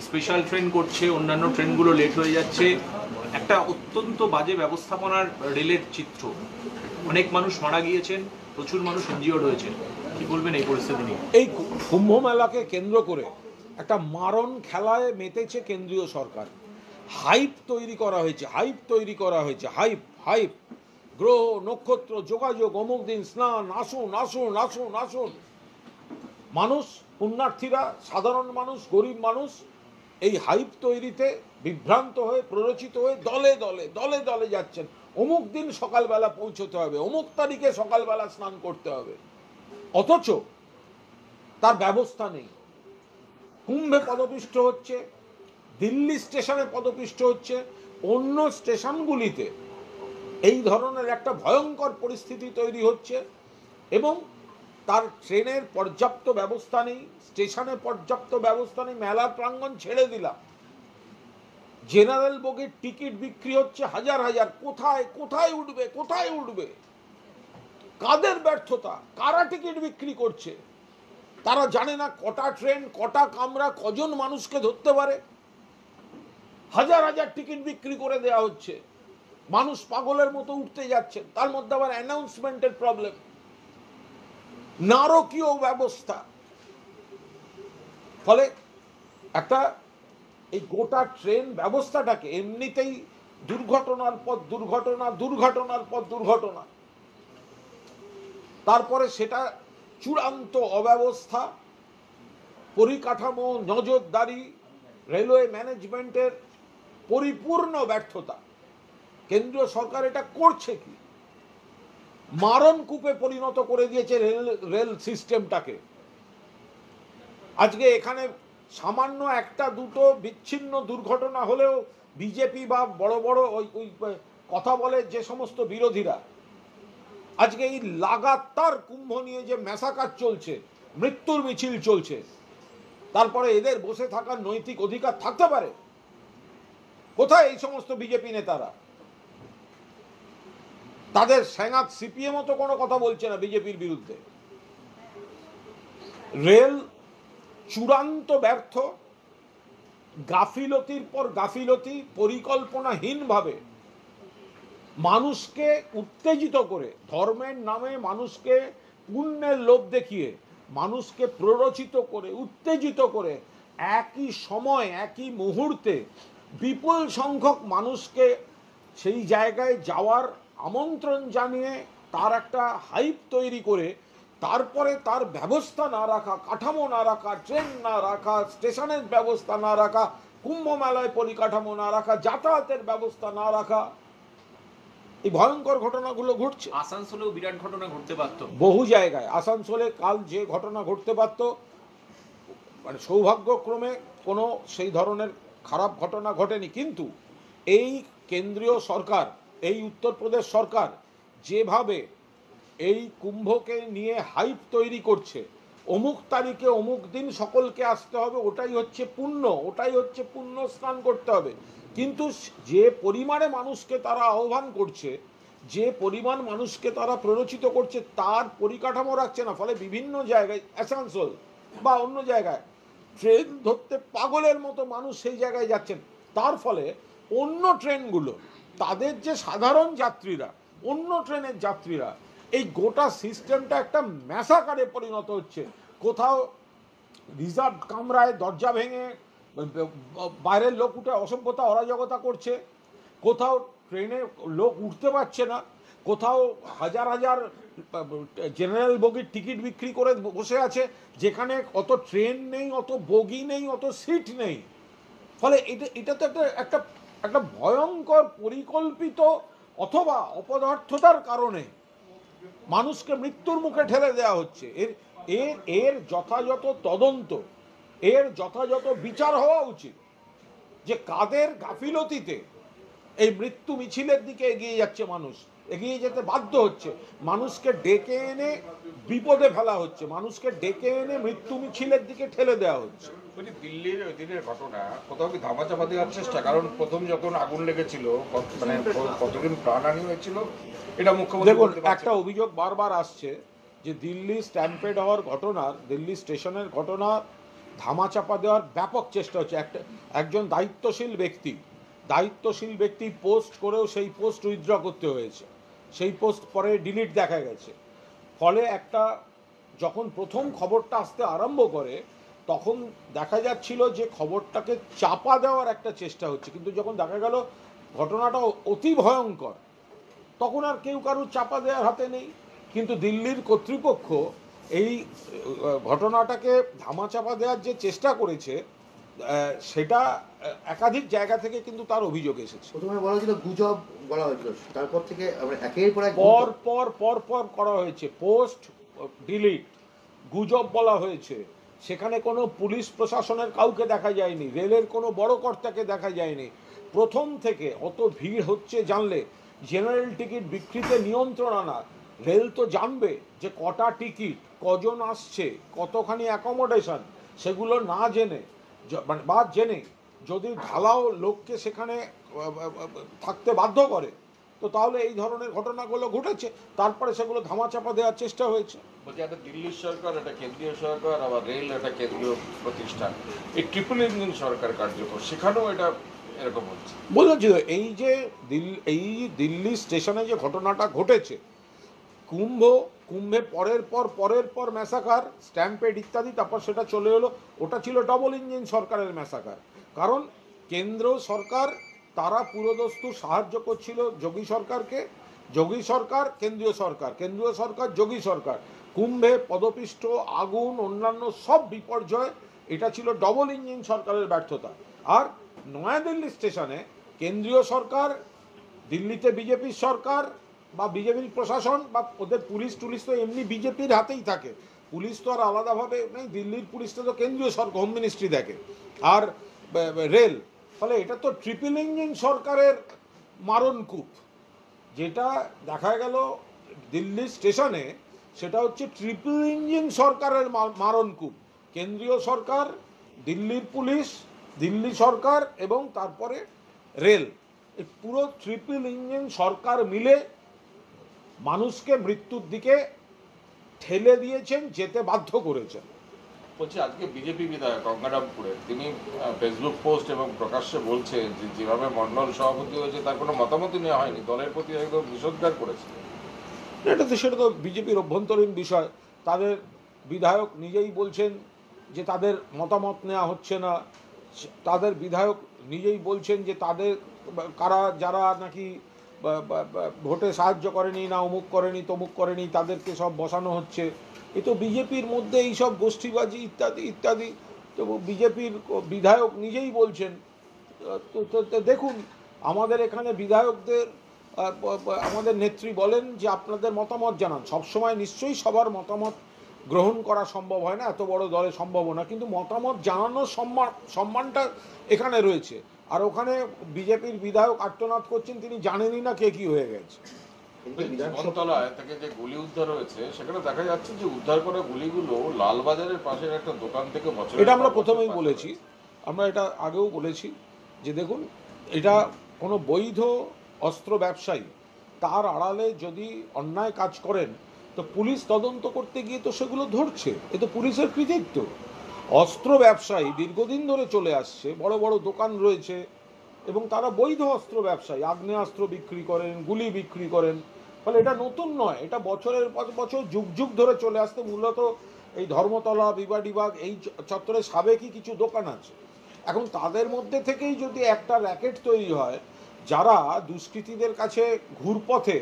Special train করছে, অন্যান্য ট্রেনগুলো লেট হয়ে যাচ্ছে। একটা অত্যন্ত বাজে ব্যবস্থাপনার রেলের চিত্র। অনেক মানুষ মারা গিয়েছেন, প্রচুর মানুষ ইনজিওর্ড হয়েছেন। কি বলবেন এই পরিস্থিতি নিয়ে? এই কুম্ভ মেলাকে কেন্দ্র করে একটা মারণ খেলায় মেতেছে কেন্দ্রীয় সরকার। হাইপ তৈরি করা হয়েছে, হাইপ হাইপ। গ্রহ নক্ষত্র যোগাযোগ, অমুক দিন স্নান, আসুন আসুন আসুন আসুন। মানুষ, পুণ্যার্থীরা, সাধারণ মানুষ, গরিব মানুষ এই হাইপ তৈরিতে বিভ্রান্ত হয়ে, প্ররোচিত হয়ে দলে দলে দলে দলে যাচ্ছেন। অমুক দিন সকালবেলা পৌঁছতে হবে, অমুক তারিখে সকালবেলা স্নান করতে হবে, অথচ তার ব্যবস্থা নেই। কুম্ভে পদপিষ্ট হচ্ছে, দিল্লি স্টেশনে পদপিষ্ট হচ্ছে, অন্য স্টেশনগুলিতে এই ধরনের একটা ভয়ঙ্কর পরিস্থিতি তৈরি হচ্ছে এবং তার ট্রেনের পর্যাপ্ত ব্যবস্থা নেই, স্টেশনে পর্যাপ্ত ব্যবস্থা নেই। মেলা প্রাঙ্গণ ছেড়ে দিলাম, জেনারেল বগির টিকিট বিক্রি হচ্ছে হাজার হাজার। কোথায় কোথায় উঠবে, কোথায় উঠবে? কাদের ব্যর্থতা? কারা টিকিট বিক্রি করছে? তারা জানে না কটা ট্রেন, কটা কামরা, কজন মানুষকে ধরতে পারে। হাজার হাজার টিকিট বিক্রি করে দেয়া হচ্ছে, মানুষ পাগলের মতো উঠতে যাচ্ছে। তার মধ্যে আবার অ্যানাউন্সমেন্টের প্রবলেম, নারকীয় ব্যবস্থা। ফলে একটা এই গোটা ট্রেন ব্যবস্থাটাকে এমনিতেই দুর্ঘটনার পর দুর্ঘটনা, দুর্ঘটনার পর দুর্ঘটনা, তারপরে সেটা চূড়ান্ত অব্যবস্থা, পরিকাঠামো, নজরদারি, রেলওয়ে ম্যানেজমেন্টের পরিপূর্ণ ব্যর্থতা। কেন্দ্রীয় সরকার এটা করছে কি? মারণ কূপে পরিণত করে দিয়েছে রেল সিস্টেমটাকে। আজকে এখানে সামান্য একটা দুটো বিচ্ছিন্ন দুর্ঘটনা হলেও বিজেপি বা বড় বড় ওই কথা বলে যে সমস্ত বিরোধীরা, আজকে এই লাগাতার কুম্ভ নিয়ে যে ম্যাসাকার চলছে, মৃত্যুর মিছিল চলছে, তারপরে এদের বসে থাকার নৈতিক অধিকার থাকতে পারে? কোথায় এই সমস্ত বিজেপি নেতারা? তাদের সেনাত সিপিএম তো কোনো কথা বলছে না বিজেপির বিরুদ্ধে। রেল চূড়ান্ত ব্যর্থ, গাফিলতির পর গাফিলতি, পরিকল্পনাহীনভাবে মানুষকে উত্তেজিত করে, ধর্মের নামে মানুষকে পুণ্যের লোভ দেখিয়ে, মানুষকে প্ররোচিত করে, উত্তেজিত করে, একই সময় একই মুহূর্তে বিপুল সংখ্যক মানুষকে সেই জায়গায় যাওয়ার আমন্ত্রণ জানিয়ে তার একটা হাইপ তৈরি করে, তারপরে তার ব্যবস্থা না রাখা, কাঠামো না রাখা, ট্রেন না রাখা, স্টেশনের ব্যবস্থা না রাখা, কুম্ভ মেলায় পরিকাঠামো না রাখা, যাতায়াতের ব্যবস্থা না রাখা, এই ভয়ঙ্কর ঘটনাগুলো ঘটছে। আসানসোলেও বিরাট ঘটনা ঘটতে পারত, বহু জায়গায়। আসানসোলে কাল যে ঘটনা ঘটতে পারত, মানে সৌভাগ্যক্রমে কোনো সেই ধরনের খারাপ ঘটনা ঘটেনি। কিন্তু এই কেন্দ্রীয় সরকার, এই উত্তরপ্রদেশ সরকার যেভাবে এই কুম্ভকে নিয়ে হাইপ তৈরি করছে, অমুক তারিখে অমুক দিন সকলকে আসতে হবে, ওটাই হচ্ছে পুণ্য, ওটাই হচ্ছে পুণ্য স্নান করতে হবে। কিন্তু যে পরিমাণে মানুষকে তারা আহ্বান করছে, যে পরিমাণ মানুষকে তারা প্ররোচিত করছে, তার পরিকাঠামো রাখছে না। ফলে বিভিন্ন জায়গায়, আসানসোল বা অন্য জায়গায় ট্রেন ধরতে পাগলের মতো মানুষ সেই জায়গায় যাচ্ছেন। তার ফলে অন্য ট্রেনগুলো, তাদের যে সাধারণ যাত্রীরা, অন্য ট্রেনের যাত্রীরা, এই গোটা সিস্টেমটা একটা ম্যাসাকারে পরিণত হচ্ছে। কোথাও রিজার্ভ কামরায় দরজা ভেঙে বাইরের লোক উঠে অসভ্যতা অরাজকতা করছে, কোথাও ট্রেনে লোক উঠতে পারছে না, কোথাও হাজার হাজার জেনারেল বগির টিকিট বিক্রি করে বসে আছে, যেখানে অত ট্রেন নেই, অত বগি নেই, অত সিট নেই। ফলে এটা তো একটা একটা ভয়ঙ্কর পরিকল্পিত অথবা অপদার্থতার কারণে মানুষকে মৃত্যুর মুখে ঠেলে দেওয়া হচ্ছে। এর যথাযথ তদন্ত, এর যথাযথ বিচার হওয়া উচিত যে কাদের গাফিলতিতে এই মৃত্যু মিছিলের দিকে এগিয়ে যাচ্ছে মানুষ, এগিয়ে যেতে বাধ্য হচ্ছে। মানুষকে ডেকে এনে বিপদে ফেলা হচ্ছে, মানুষকে ডেকে এনে মৃত্যু মিছিলের দিকে ঠেলে দেওয়া হচ্ছে। দিল্লির ওই দিনের ঘটনা কোথাও কি ধামাচাপা দেওয়ার চেষ্টা? কারণ প্রথম যখন আগুন লেগেছিল, মানে কতদিন প্রাণহানি হয়েছিল, এটা মুখ্যমন্ত্রী দেখুন, একটা অভিযোগ বারবার আসছে যে দিল্লি স্ট্যাম্পেড হওয়ার ঘটনার, দিল্লি স্টেশনের ঘটনা ধামাচাপা দেওয়ার ব্যাপক চেষ্টা হচ্ছে। একজন দায়িত্বশীল ব্যক্তি পোস্ট করেও সেই পোস্ট উইথড্র করতে হয়েছে, সেই পোস্ট পরে ডিলিট দেখা গেছে। ফলে যখন প্রথম খবরটা আসতে আরম্ভ করে তখন দেখা যাচ্ছিল যে খবরটাকে চাপা দেওয়ার একটা চেষ্টা হচ্ছে, কিন্তু যখন দেখা গেল ঘটনাটা অতি ভয়ঙ্কর তখন আর কেউ কারুর চাপা দেওয়ার হাতে নেই। কিন্তু দিল্লির কর্তৃপক্ষ এই ঘটনাটাকে ধামাচাপা দেওয়ার যে চেষ্টা করেছে সেটা একাধিক জায়গা থেকে কিন্তু তার অভিযোগ এসেছে। প্রথমে বলা হয়েছিল গুজব বলা হয়েছিল, তারপর থেকে একের পর এক পর করা হয়েছে, পোস্ট ডিলিট, গুজব বলা হয়েছে। সেখানে কোনো পুলিশ প্রশাসনের কাউকে দেখা যায়নি, রেলের কোনো বড় কর্তাকে দেখা যায়নি। প্রথম থেকে অত ভিড় হচ্ছে জানলে জেনারেল টিকিট বিক্রিতে নিয়ন্ত্রণ আনা, রেল তো জানবে যে কটা টিকিট, কজন আসছে, কতখানি অ্যাকোমোডেশন, সেগুলো না জেনে বা জেনে যদি ঢালাও লোককে সেখানে থাকতে বাধ্য করে, তো তাহলে এই ধরনের ঘটনাগুলো ঘটেছে। তারপরে সেগুলো ধামাচাপা দেওয়ার চেষ্টা হয়েছে। বলছি একটা দিল্লির সরকার, একটা কেন্দ্রীয় সরকার, আবার রেল একটা কেন্দ্রীয় প্রতিষ্ঠান, এই ট্রিপল ইঞ্জিন সরকার কার্যকর, সেখানেও এটা এরকম হচ্ছে। বলছি তো এই দিল্লি স্টেশনে যে ঘটনাটা ঘটেছে, কুম্ভে পরের পর ম্যাসাকার, স্ট্যাম্পেড ইত্যাদি, তারপর সেটা চলে এলো, ওটা ছিল ডবল ইঞ্জিন সরকারের ম্যাসাকার। কারণ কেন্দ্র সরকার তারা পুরোদস্তুর সাহায্য করছিল যোগী সরকারকে, যোগী সরকার কেন্দ্রীয় সরকার যোগী সরকার, কুম্ভে পদপিষ্ট, আগুন, অন্যান্য সব বিপর্যয়, এটা ছিল ডবল ইঞ্জিন সরকারের ব্যর্থতা। আর নয়াদিল্লি স্টেশনে কেন্দ্রীয় সরকার, দিল্লিতে বিজেপির সরকার বা বিজেপির প্রশাসন বা ওদের পুলিশ টুলিশ তো এমনি বিজেপির হাতেই থাকে, পুলিশ তো আর আলাদাভাবে নেই, দিল্লির পুলিশটা তো কেন্দ্রীয় সরকার, হোম মিনিস্ট্রি দেখে, আর রেল। ফলে এটা তো ট্রিপল ইঞ্জিন সরকারের মারণকূপ। যেটা দেখা গেল দিল্লি স্টেশনে, সেটা হচ্ছে ট্রিপল ইঞ্জিন সরকারের মারণকূপ। কেন্দ্রীয় সরকার, দিল্লির পুলিশ, দিল্লি সরকার এবং তারপরে রেল, এই পুরো ট্রিপল ইঞ্জিন সরকার মিলে মানুষকে মৃত্যুর দিকে ঠেলে দিয়েছেন, যেতে বাধ্য করেছেন। বলছি আজকে বিজেপি বিধায়ক গঙ্গারামপুরে তিনি ফেসবুক পোস্ট এবং প্রকাশ্যে বলছে যে যেভাবে মন্ডল সভাপতি হয়েছে তার কোনো মতামতই নেওয়া হয়নি, দলের প্রতি একদম নিষেধাজ্ঞা করেছে। সেটা তো বিজেপির অভ্যন্তরীণ বিষয়। তাদের বিধায়ক নিজেই বলছেন যে তাদের মতামত নেওয়া হচ্ছে না, তাদের বিধায়ক নিজেই বলছেন যে তাদের যারা নাকি ভোটে সাহায্য করেনি, না অমুক করেনি তমুক করেনি, তাদেরকে সব বসানো হচ্ছে। এ তো বিজেপির মধ্যে এইসব গোষ্ঠীবাজি ইত্যাদি ইত্যাদি, তো বিজেপির বিধায়ক নিজেই বলছেন। তো দেখুন, আমাদের এখানে বিধায়কদের আমাদের নেত্রী বলেন যে আপনাদের মতামত জানান। সবসময় নিশ্চয়ই সবার মতামত গ্রহণ করা সম্ভব হয় না, এত বড় দলে সম্ভব না, কিন্তু মতামত জানানোর সম্মানটা এখানে রয়েছে। আর ওখানে বিজেপির বিধায়ক আর্তনাদ করছেন, তিনি জানেনই না কে কি হয়ে গেছে। জীবনতলায় থেকে যে গুলি উদ্ধার হয়েছে, সেখানে দেখা যাচ্ছে যে উদ্ধার করা গুলিগুলো লালবাজারের পাশের একটা দোকান থেকে বছর, এটা আমরা প্রথমেই বলেছি, আমরা এটা আগেও বলেছি যে দেখুন, এটা কোনো বৈধ অস্ত্র ব্যবসায়ী তার আড়ালে যদি অন্যায় কাজ করেন, তো পুলিশ তদন্ত করতে গিয়ে তো সেগুলো ধরছে, এ তো পুলিশের কৃতিত্ব। অস্ত্র ব্যবসায়ী দীর্ঘদিন ধরে চলে আসছে, বড় বড় দোকান রয়েছে এবং তারা বৈধ অস্ত্র ব্যবসায়ী, আগ্নেয়াস্ত্র বিক্রি করেন, গুলি বিক্রি করেন। ফলে এটা নতুন নয়, এটা বছরের পর বছর যুগ যুগ ধরে চলে আসতে। মূলত এই ধর্মতলা, বিবাড়িবাগ এই চত্বরে সাবেকি কিছু দোকান আছে। এখন তাদের মধ্যে থেকেই যদি একটা র্যাকেট তৈরি হয়, যারা দুষ্কৃতীদের কাছে ঘুরপথে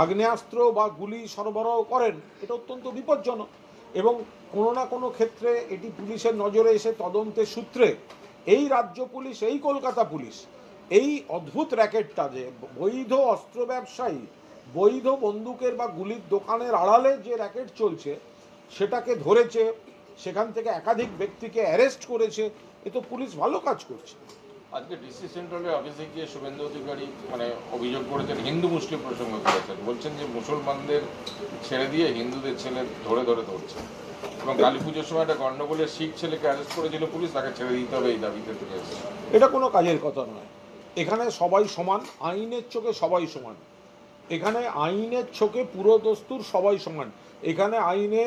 আগ্নেয়াস্ত্র বা গুলি সরবরাহ করেন, এটা অত্যন্ত বিপজ্জনক। এবং কোনো না কোনো ক্ষেত্রে এটি পুলিশের নজরে এসে তদন্তের সূত্রে এই রাজ্য পুলিশ, এই কলকাতা পুলিশ, এই অদ্ভুত র্যাকেটটা যে বৈধ অস্ত্র ব্যবসায়ী, বৈধ বন্দুকের বা গুলির দোকানের আড়ালে যে র্যাকেট চলছে, সেটাকে ধরেছে, সেখান থেকে একাধিক ব্যক্তিকে অ্যারেস্ট করেছে। এ তো পুলিশ ভালো কাজ করছে। আজকে ডিসি সেন্ট্রালের অফিসে গিয়ে শুভেন্দু অধিকারী অভিযোগ করেছেন, হিন্দু মুসলিম প্রসঙ্গ করেছেন, বলছেন যে মুসলমানদের ছেড়ে দিয়ে হিন্দুদের ছেলে ধরে ধরছে, এবং কালী পুজোর সময় একটা গন্ডগোলের শিখ ছেলেকে অ্যারেস্ট করেছিল পুলিশ, তাকে ছেড়ে দিতে হবে এই দাবিতে থেকে এসেছে। এটা কোনো কাজের কথা নয়। এখানে সবাই সমান, আইনের চোখে সবাই সমান। এখানে আইনের চোখে পুরোদস্তুর সবাই সমান। এখানে আইনে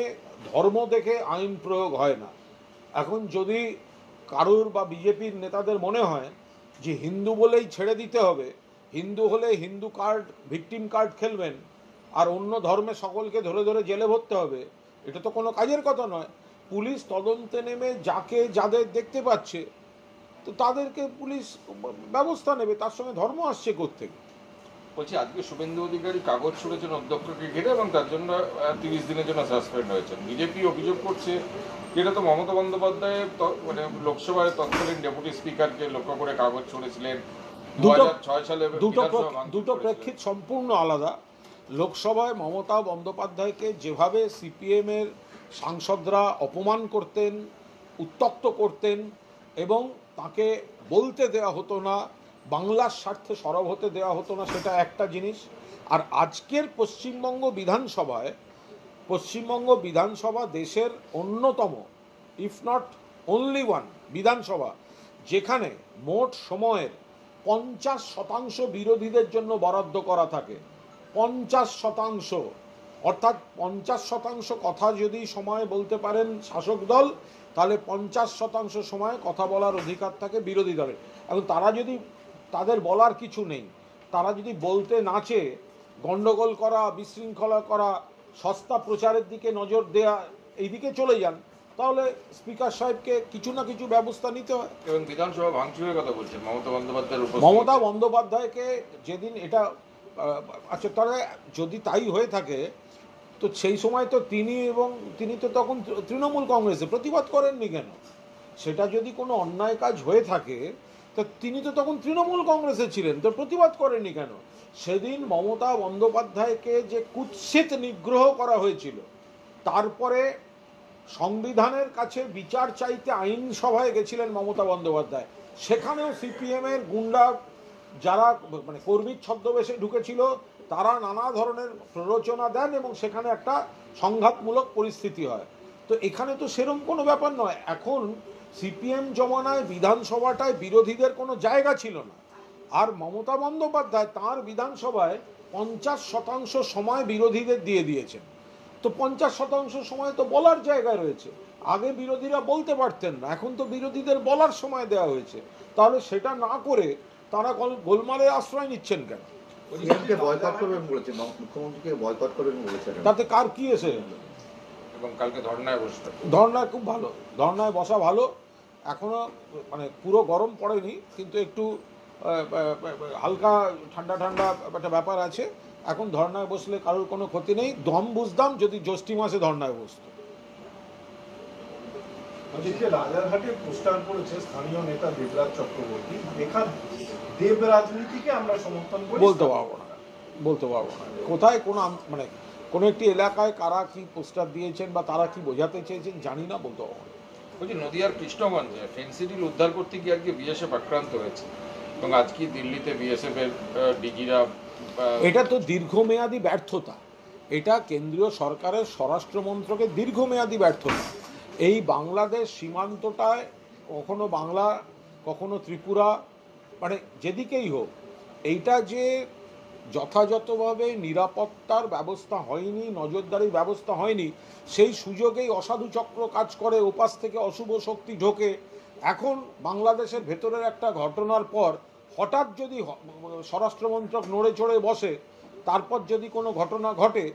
ধর্ম দেখে আইন প্রয়োগ হয় না। এখন যদি কারুর বা বিজেপির নেতাদের মনে হয় যে হিন্দু বলেই ছেড়ে দিতে হবে, হিন্দু হলে হিন্দু কার্ড, ভিকটিম কার্ড খেলবেন, আর অন্য ধর্মে সকলকে ধরে ধরে জেলে ভরতে হবে, এটা তো কোনো কাজের কথা নয়। পুলিশ তদন্তে নেমে যাকে যাদের দেখতে পাচ্ছে, তো তাদেরকে পুলিশ ব্যবস্থা নেবে, তার সঙ্গে ধর্ম আসছে কোত্থেকে? বলছি, আজকে শুভেন্দু অধিকারী কাগজ ছুড়েছেন অধ্যক্ষকে ঘিরে এবং তার জন্য 30 দিনের জন্য সাসপেন্ড হয়েছেন। বিজেপি অভিযোগ করছে যেটা তো মমতা বন্দ্যোপাধ্যায় মানে লোকসভায় তৎকালীন ডেপুটি স্পিকারকে লক্ষ্য করে কাগজ ছুড়েছিলেন 2006 সালে। দুটো প্রেক্ষিত সম্পূর্ণ আলাদা। লোকসভায় মমতা বন্দ্যোপাধ্যায়কে যেভাবে সিপিএমের সাংসদরা অপমান করতেন, উত্তক্ত করতেন এবং তাকে বলতে দেওয়া হতো না, বাংলার স্বার্থে সরব হতে দেওয়া হতো না, সেটা একটা জিনিস। আর আজকের পশ্চিমবঙ্গ বিধানসভা দেশের অন্যতম, ইফ নট অনলি ওয়ান বিধানসভা যেখানে মোট সময়ের 50% বিরোধীদের জন্য বরাদ্দ করা থাকে। 50%, অর্থাৎ 50% কথা যদি সময় বলতে পারেন শাসক দল, তাহলে 50% সময় কথা বলার অধিকার থাকে বিরোধী দলের। এখন তারা যদি, তাদের বলার কিছু নেই, তারা যদি বলতে নাচে, গণ্ডগোল করা, বিশৃঙ্খলা করা, সস্তা প্রচারের দিকে নজর দেয়া, এই দিকে চলে যান, তাহলে স্পিকার সাহেবকে কিছু না কিছু ব্যবস্থা নিতে হয়। এবং বিধানসভা ভাঙচুরের কথা বলছেন মমতা বন্দ্যোপাধ্যায়ের উপর। মমতা বন্দ্যোপাধ্যায়কে যেদিন এটা, আচ্ছা তাহলে যদি তাই হয়ে থাকে, তো সেই সময় তো তিনি তো তখন তৃণমূল কংগ্রেসে প্রতিবাদ করেননি কেন? সেটা যদি কোনো অন্যায় কাজ হয়ে থাকে, তো তিনি তো তখন তৃণমূল কংগ্রেসে ছিলেন, তো প্রতিবাদ করেননি কেন? সেদিন মমতা বন্দ্যোপাধ্যায়কে যে কুৎসিত নিগ্রহ করা হয়েছিল, তারপরে সংবিধানের কাছে বিচার চাইতে আইনসভায় গেছিলেন মমতা বন্দ্যোপাধ্যায়, সেখানেও সিপিএমের গুন্ডা যারা মানে কর্মীর ছদ্মবেশে ঢুকেছিল, তারা নানা ধরনের প্ররোচনা দেন এবং সেখানে একটা সংঘাতমূলক পরিস্থিতি হয়। তো এখানে তো সেরকম কোনো ব্যাপার নয়। এখন সিপিএম জমানায় বিধানসভাটায় বিরোধীদের কোনো জায়গা ছিল না, আর মমতা বন্দ্যোপাধ্যায় তাঁর বিধানসভায় 50% সময় বিরোধীদের দিয়ে দিয়েছেন। তো 50% সময় তো বলার জায়গায় রয়েছে। আগে বিরোধীরা বলতে পারতেন না, এখন তো বিরোধীদের বলার সময় দেওয়া হয়েছে, তাহলে সেটা না করে তারা গোলমালের আশ্রয় নিচ্ছেন কেন? সিএমকে বয়কট করবেন বলেছেন, মুখ্যমন্ত্রীকে বয়কট করবেন বলেছেন, তাতে কার কি এসে? এবং কালকে ধর্নায় বসবেন। ধর্নায় খুব ভালো, ধর্নায় বসা ভালো। এখনো মানে পুরো গরম পড়েনি, কিন্তু একটু হালকা ঠান্ডা ঠান্ডা একটা ব্যাপার আছে। এখন ধর্নায় বসলে কারোর কোনো ক্ষতি নেই। দম বুঝতাম যদি জ্যৈষ্ঠী মাসে ধর্নায় বসত। যে রাজারহাটে পোস্টার করেছে স্থানীয় নেতা দেবরাজ চক্রবর্তী, লেখা দেব রাজনীতিকে আমরা সমর্থন করি। বলতে পারবো না। কোথায় মানে কোনো একটি এলাকায় কারা কি পোস্টার দিয়েছেন বা তারা কি বোঝাতে চেয়েছেন জানি না, বলতে পারবো না। বলছি, নদিয়ার কৃষ্ণগঞ্জে ফেন্সিডিল উদ্ধার করতে গিয়ে আজকে বিএসএফ আক্রান্ত হয়েছে এবং আজকে দিল্লিতে বিএসএফ এর ডিজিরা। এটা তো দীর্ঘমেয়াদী ব্যর্থতা, এটা কেন্দ্রীয় সরকারের স্বরাষ্ট্র মন্ত্রকের দীর্ঘমেয়াদী ব্যর্থতা। এই বাংলাদেশ সীমান্তটায় কখনো বাংলা, কখনো ত্রিপুরা, মানে যেদিকেই হোক, এইটা যে যথাযথভাবে নিরাপত্তার ব্যবস্থা হয়নি, নজরদারির ব্যবস্থা হয়নি, সেই সুযোগেই অসাধু চক্র কাজ করে, ওপাশ থেকে অশুভ শক্তি ঢোকে। এখন বাংলাদেশের ভেতরের একটা ঘটনার পর হঠাৎ যদি স্বরাষ্ট্রমন্ত্রক নড়ে চড়ে বসে, তারপর যদি কোনো ঘটনা ঘটে,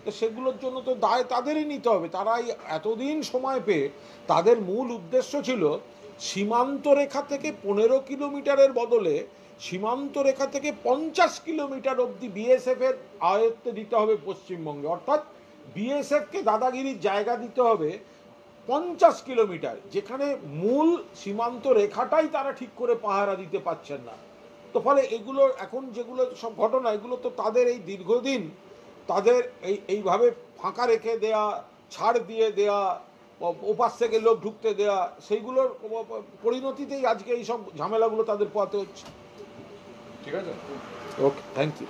তো সেগুলোর জন্য তো দায় তাদেরই নিতে হবে। তারাই এতদিন সময় পেয়ে, তাদের মূল উদ্দেশ্য ছিল সীমান্ত রেখা থেকে 15 কিলোমিটারের বদলে সীমান্ত রেখা থেকে 50 কিলোমিটার অবধি বিএসএফের আয়ত্তে দিতে হবে পশ্চিমবঙ্গে। অর্থাৎ বিএসএফকে দাদাগিরির জায়গা দিতে হবে 50 কিলোমিটার, যেখানে মূল সীমান্ত রেখাটাই তারা ঠিক করে পাহারা দিতে পারছেন না। তো ফলে এগুলো এখন যেগুলো সব ঘটনা, এগুলো তো তাদের এই দীর্ঘদিন তাদের এইভাবে ফাঁকা রেখে দেয়া, ছাড় দিয়ে দেয়া, ওপাশ থেকে লোক ঢুকতে দেয়া, সেইগুলোর পরিণতিতেই আজকে এই সব ঝামেলাগুলো তাদের পোহাতে হচ্ছে। ঠিক আছে, ওকে, থ্যাংক ইউ।